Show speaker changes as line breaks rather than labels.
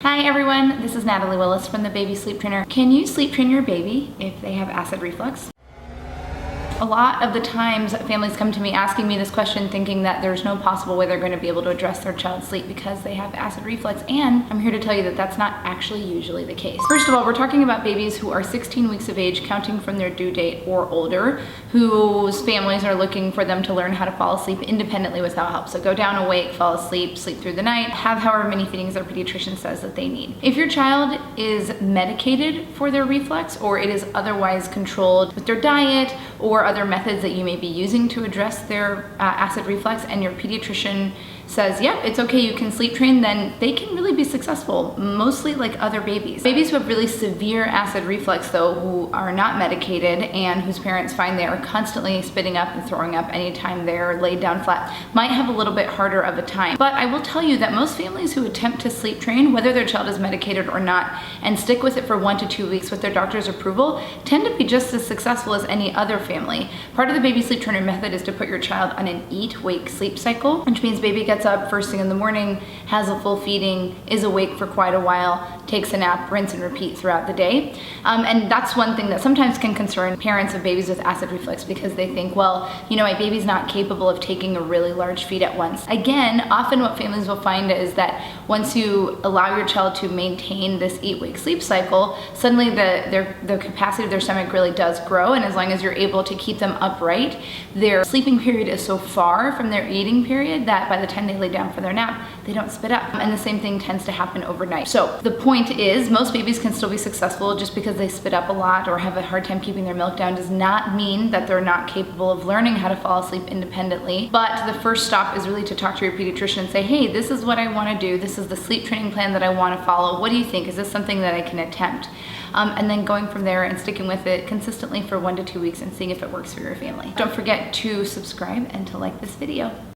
Hi everyone, this is Natalie Willis from the Baby Sleep Trainer. Can you sleep train your baby if they have acid reflux? A lot of the times families come to me asking me this question thinking that there's no possible way they're going to be able to address their child's sleep because they have acid reflux, and I'm here to tell you that that's not actually usually the case. First of all, we're talking about babies who are 16 weeks of age counting from their due date or older, whose families are looking for them to learn how to fall asleep independently without help. So go down, awake, fall asleep, sleep through the night, have however many feedings their pediatrician says that they need. If your child is medicated for their reflux or it is otherwise controlled with their diet or other methods that you may be using to address their acid reflux, and your pediatrician says, yep, it's okay, you can sleep train, then they can really be successful, mostly like other babies. Babies who have really severe acid reflux though, who are not medicated and whose parents find they are constantly spitting up and throwing up anytime they're laid down flat, might have a little bit harder of a time. But I will tell you that most families who attempt to sleep train, whether their child is medicated or not, and stick with it for 1 to 2 weeks with their doctor's approval, tend to be just as successful as any other family. Part of the baby sleep trainer method is to put your child on an eat-wake sleep cycle, which means baby gets up first thing in the morning, has a full feeding, is awake for quite a while, takes a nap, rinse and repeat throughout the day. And that's one thing that sometimes can concern parents of babies with acid reflux, because they think, well, you know, my baby's not capable of taking a really large feed at once. Again, often what families will find is that once you allow your child to maintain this eat-wake sleep cycle, suddenly the capacity of their stomach really does grow, and as long as you're able to keep them upright, their sleeping period is so far from their eating period that by the time they lay down for their nap, they don't spit up. And the same thing tends to happen overnight. So the point is, most babies can still be successful. Just because they spit up a lot or have a hard time keeping their milk down does not mean that they're not capable of learning how to fall asleep independently. But the first stop is really to talk to your pediatrician and say, hey, this is what I want to do. This is the sleep training plan that I want to follow. What do you think? Is this something that I can attempt? And then going from there and sticking with it consistently for 1 to 2 weeks and seeing if it works for your family. Don't forget to subscribe and to like this video.